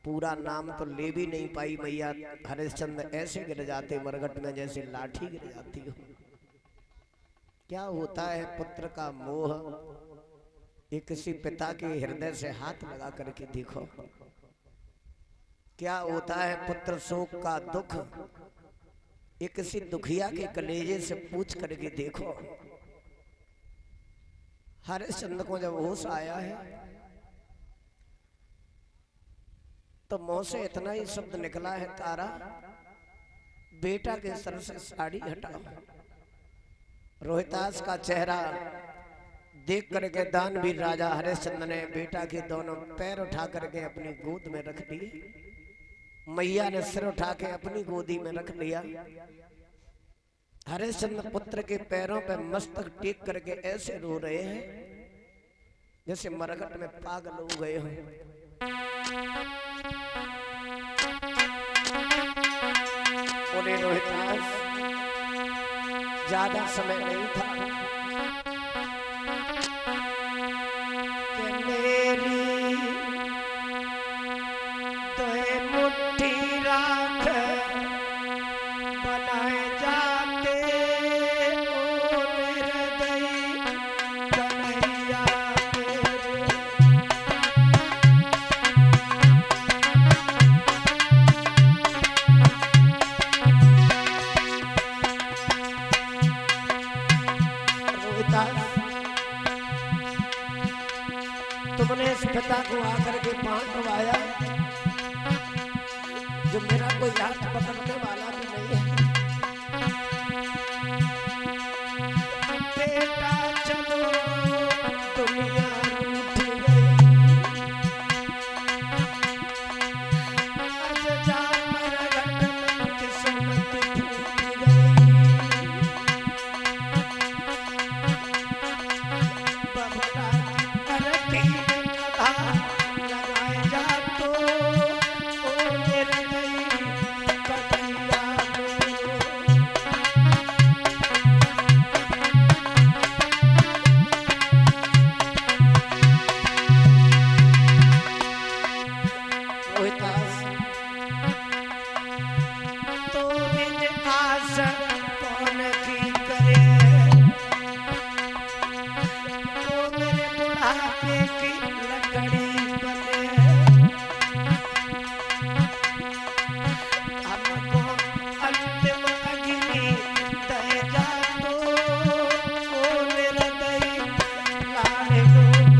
पूरा नाम तो ले भी नहीं पाई मैया। हरिश्चंद्र ऐसे गिर जाते मरघट में जैसे लाठी गिर जाती हो। क्या होता है पुत्र का मोह, ये किसी पिता के हृदय से हाथ लगा करके देखो। क्या होता है पुत्र शोक का दुख, ये किसी दुखिया के कलेजे से पूछ करके देखो। हरिश्चंद्र को जब होश आया है तो मुंह से इतना ही शब्द निकला है, तारा बेटा के सर से साड़ी हटाओ। रोहितास का चेहरा देख करके दानवीर राजा हरिश्चंद्र ने बेटा के दोनों पैर उठा करके अपनी गोद में रख लिए। मैया ने सिर उठा के अपनी गोदी में रख लिया। हरिश्चंद्र पुत्र के पैरों पे मस्तक टेक करके ऐसे रो रहे हैं जैसे मरघट में पागल हो गए हो। बोले रोहितास, ज्यादा समय नहीं था कि मेरी तोहे मुट्ठी राख बनाए जाते ओ निर्दयी कन्हैया मेरे। तुमने इस पिता को आकर के पांव दबाया जो मेरा कोई हाथ पकड़ने वाला भी नहीं है। बेटा चलो दुनिया रूठ गई, आज जा मरघट में किस्मत फूट गई। बबला करती लगाए जा तो ओ निर्दयी कन्हैया मेरे। रोहितास, तो बिन आस कौन की करे, तो मेरे बुढ़ापे की लकड़ी बने। हमको अंतिम अग्नि दे जा तो ओ निर्दयी लाडलो मेरो।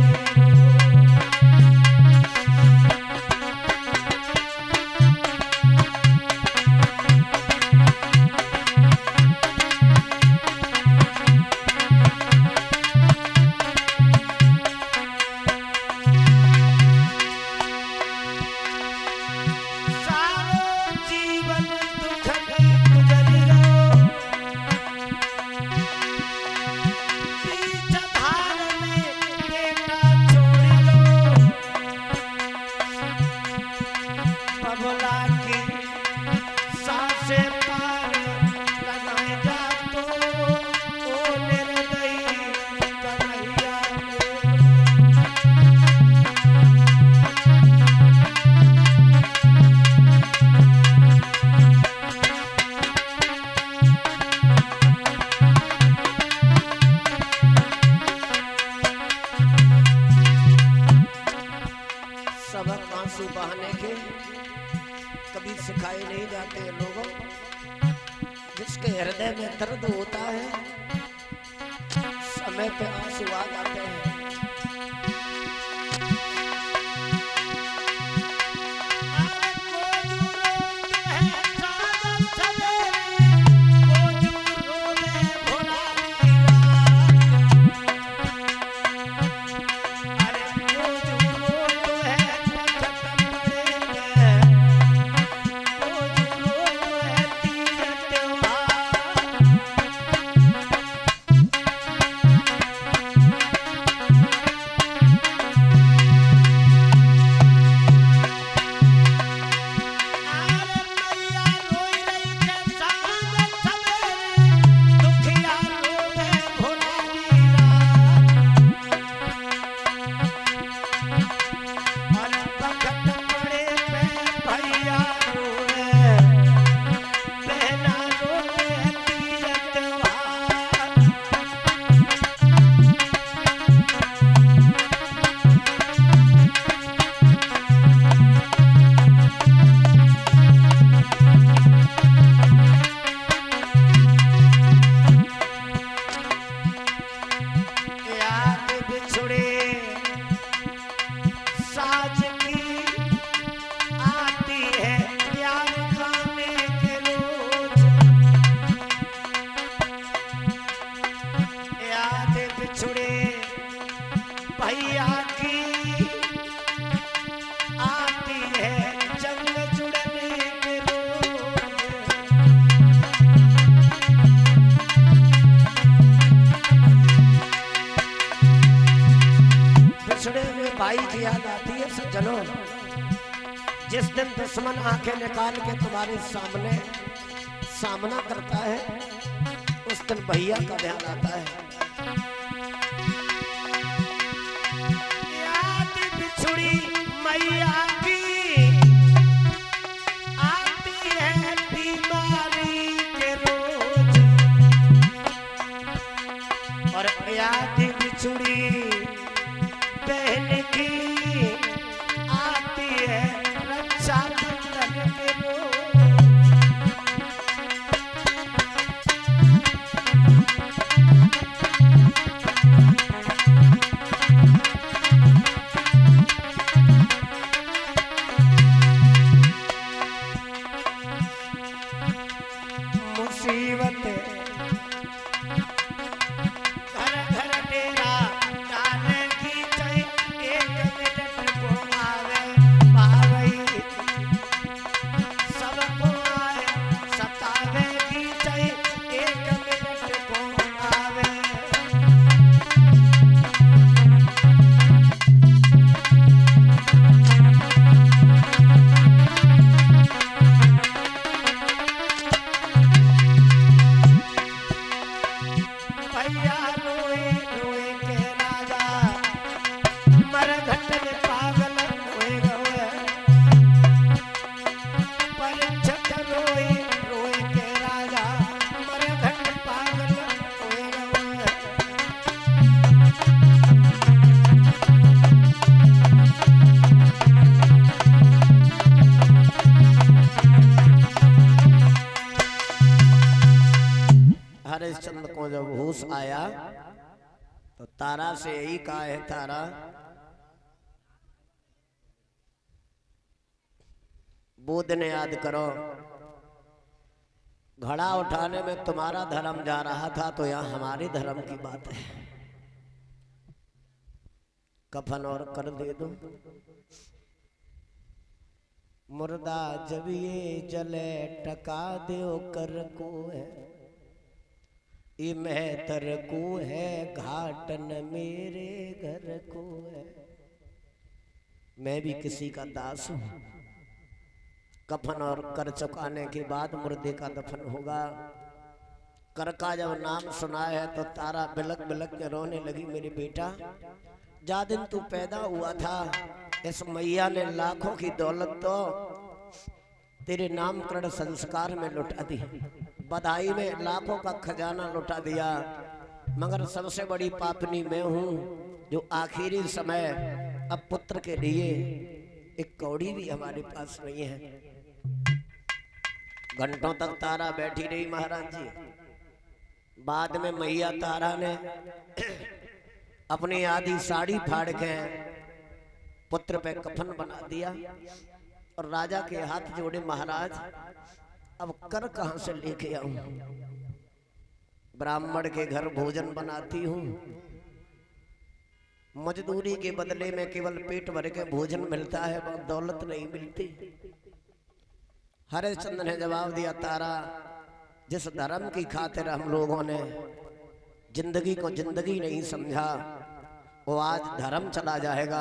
सारो जीवन दुख में गुजर गयो, बीच धार में बेटा छोड़ लो। बबला की सांसें पार लगाए जा तो ओ निर्दयी कन्हैया मेरे। सबक आंसू बहाने के कभी सिखाए नहीं जाते हैं लोगों। जिसके हृदय में दर्द होता है समय पे आंसू आ जाते हैं। है जंग जुड़ने के रोज। बिछड़े हुए भाई की याद आती है सज्जनों। जिस दिन दुश्मन आंखें निकाल के तुम्हारे सामने सामना करता है, उस दिन भैया का ध्यान आता है। याद बिछुड़ी मैया की आती है बीमारी के रोज। और याद बिछुड़ी बहन की आती है रक्षाबंधन के रोज। मुसीबत घर घर डेरा डालने की चाहिए, एक मिनट को आवे पावई सबको आए सतावे की चाहिए, एक मिनट को आवे। भैया रोए रोए के राजा मरघट में पागल होए गए। परीक्षक रोए रोए के राजा मरघट में पागल होए गए। हरिश्चंद्र को जब होश आया तो तारा से यही कहा है, तारा वो दिन याद करो, घड़ा उठाने में तुम्हारा धर्म जा रहा था तो यहाँ हमारे धर्म की बात है। कफन और कर दे दो, मुर्दा जब ये जले टका दो कर को है, ये मेहतर को है घाटन मेरे घर को है। मैं भी किसी का दास हूँ। कफन और कर चुकाने के बाद मुर्दे का दफन होगा। कर का जब नाम सुना है तो तारा बिलक बिलक के रोने लगी। मेरे बेटा, जा दिन तू पैदा हुआ था इस मैया ने लाखों की दौलत तो तेरे नामकरण संस्कार में लुटा दी, बधाई में लाखों का खजाना लुटा दिया, मगर सबसे बड़ी पापनी मैं हूँ जो आखिरी समय अब पुत्र के लिए एक कौड़ी भी हमारे पास नहीं है। घंटों तक तारा बैठी रही महाराज जी। बाद में मैया तारा ने अपनी आधी साड़ी फाड़ के पुत्र पे कफन बना दिया और राजा के हाथ जोड़े, महाराज अब कर कहां से लेके आऊं? ब्राह्मण के घर भोजन बनाती हूं, मजदूरी के बदले में केवल पेट भर के भोजन मिलता है, दौलत नहीं मिलती। हरिश्चंद्र ने जवाब दिया, तारा जिस धर्म की खातिर हम लोगों ने जिंदगी को जिंदगी नहीं समझा, वो आज धर्म चला जाएगा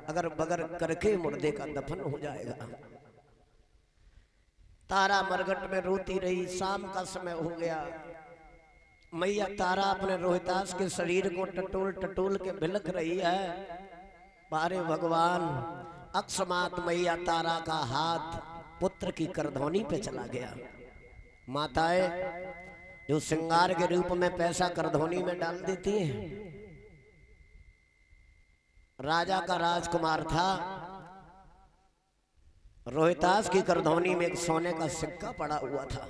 अगर बगैर करके मुर्दे का दफन हो जाएगा। तारा मरघट में रोती रही। शाम का समय हो गया। मैया तारा अपने रोहितास के शरीर को टटोल टटोल के बिलख रही है। बारे भगवान, अकस्मात मैया तारा का हाथ पुत्र की करधौनी पे चला गया। माताएं जो श्रृंगार के रूप में पैसा करधौनी में डाल देती हैं, राजा का राजकुमार था, रोहितास की करधौनी में एक सोने का सिक्का पड़ा हुआ था।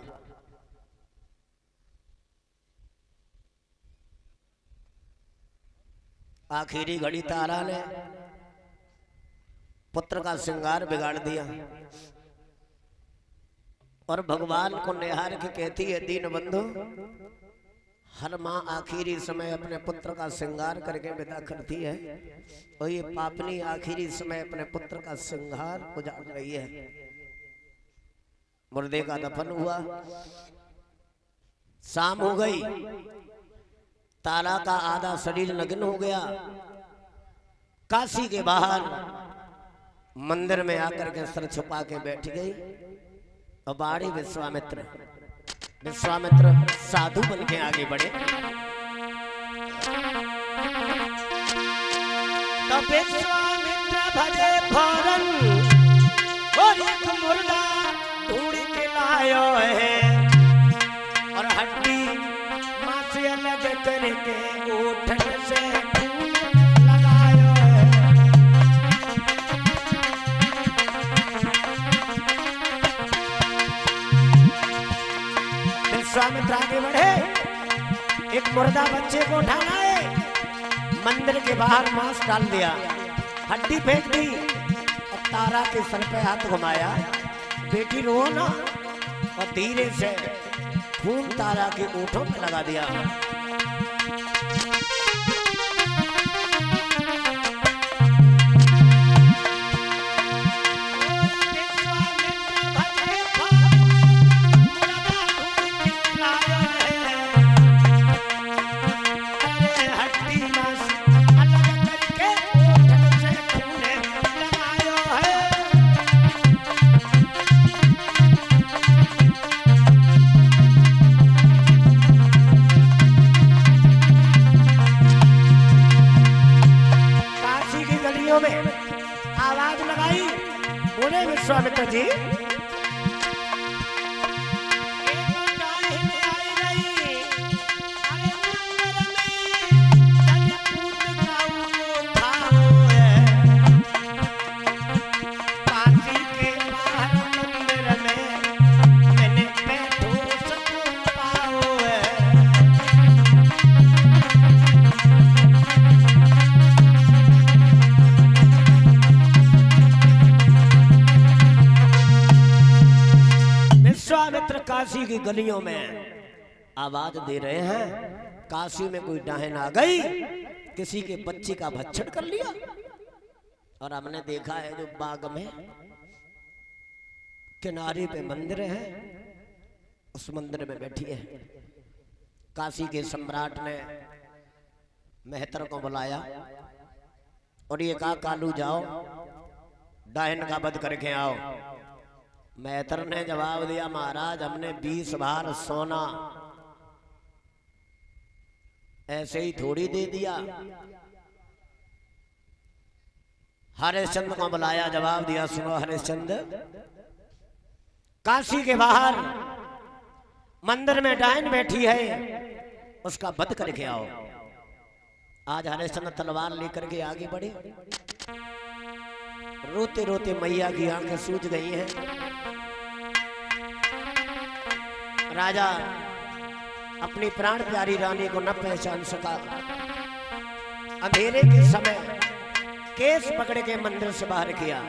आखिरी घड़ी तारा ने पुत्र का श्रृंगार बिगाड़ दिया और भगवान को निहार के कहती है, दीन बंधु हर माँ आखिरी समय अपने पुत्र का श्रृंगार करके विदा करती है और ये पापनी आखिरी समय अपने पुत्र का श्रृंगार उजाड़ रही है। मुर्दे का दफन हुआ, शाम हो गई, तारा का आधा शरीर नग्न हो गया। काशी के बाहर मंदिर में आकर के सर छुपा के बैठ गई और बाड़ी विश्वामित्र साधु बन के आगे बढ़े। तो विश्वामित्र भजे फौरन और एक मुर्दा ढूंढ के लायो है और हड्डी मां से अलग करके उठन से लगायो है। विश्वामित्र आगे बढ़े, एक मुर्दा बच्चे को उठाना है, मंदिर के बाहर मांस डाल दिया, हड्डी फेंक दी और तारा के सर पे हाथ घुमाया, बेटी रो ना, और धीरे से खून तारा के ओठों पे लगा दिया। आवाज लगाई, बोले विश्वामित्र जी, विश्वामित्र काशी की गलियों में आवाज दे रहे हैं, काशी में कोई डाहन आ गई, किसी के बच्चे का भक्षण कर लिया। और हमने देखा है जो बाग में किनारे पे मंदिर है, उस मंदिर में बैठी है। काशी के सम्राट ने मेहतर को बुलाया और ये कहा, कालू जाओ डाहन का वध करके आओ। मेहतर ने जवाब दिया, महाराज हमने 20 बार सोना ऐसे ही थोड़ी दे दिया। हरिश्चंद्र को बुलाया, जवाब दिया, सुनो हरिश्चंद्र, काशी के बाहर मंदिर में डायन बैठी है, उसका वध करके आओ। आज हरिश्चंद्र तलवार लेकर के आगे बढ़े। रोते रोते मैया की आंखें सूज गई हैं। राजा अपनी प्राण प्यारी रानी को न पहचान सका। अंधेरे के समय केस पकड़ के मंदिर से बाहर किया,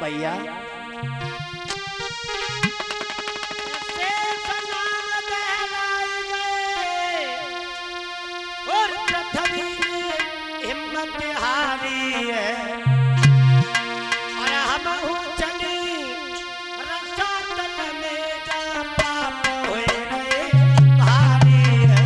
भैया और पृथ्वी हिम्मत हारी है और हम चली रसातल में जा पाप होए रहे भारी है।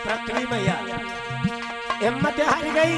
पृथ्वी मैया हिम्मत हार गई।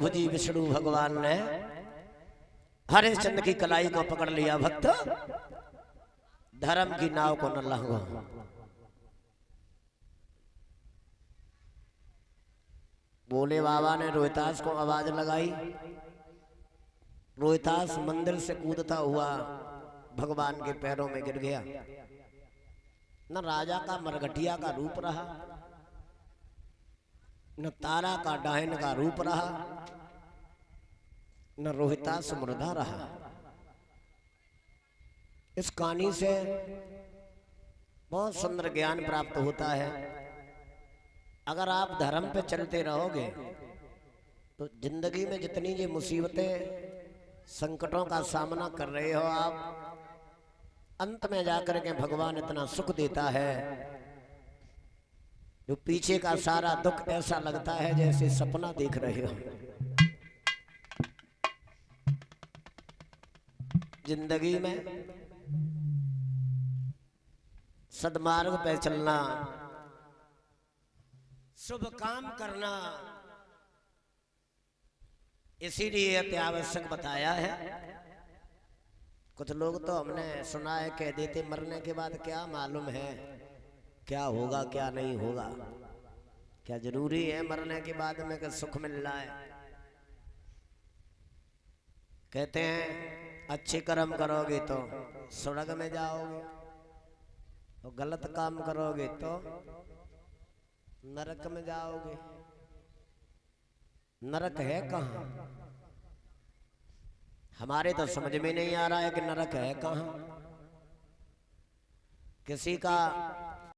चतुर्भुजी विष्णु भगवान ने हरिश्चंद्र की कलाई को पकड़ लिया, भक्त धर्म की नाव को न लंघो। बोले बाबा ने रोहितास को आवाज लगाई। रोहितास मंदिर से कूदता हुआ भगवान के पैरों में गिर गया। न राजा का मरघटिया का रूप रहा, न तारा का डायन का रूप रहा, न रोहितास मुर्दा रहा। इस कहानी से बहुत सुंदर ज्ञान प्राप्त होता है। अगर आप धर्म पे चलते रहोगे तो जिंदगी में जितनी ये मुसीबतें संकटों का सामना कर रहे हो आप, अंत में जाकर के भगवान इतना सुख देता है जो पीछे का सारा दुख ऐसा लगता है जैसे सपना देख रहे हो। जिंदगी में सद्मार्ग पे चलना, शुभ काम करना, इसीलिए अत्यावश्यक बताया है। कुछ लोग तो हमने सुना है कह देते मरने के बाद क्या मालूम है क्या होगा क्या नहीं होगा। क्या जरूरी है मरने के बाद में कि सुख मिल रहा है? कहते हैं अच्छे कर्म करोगे तो स्वर्ग में जाओगे, और गलत काम करोगे तो नरक में जाओगे। नरक है कहाँ? हमारे तो समझ में नहीं आ रहा है कि नरक है कहाँ। किसी का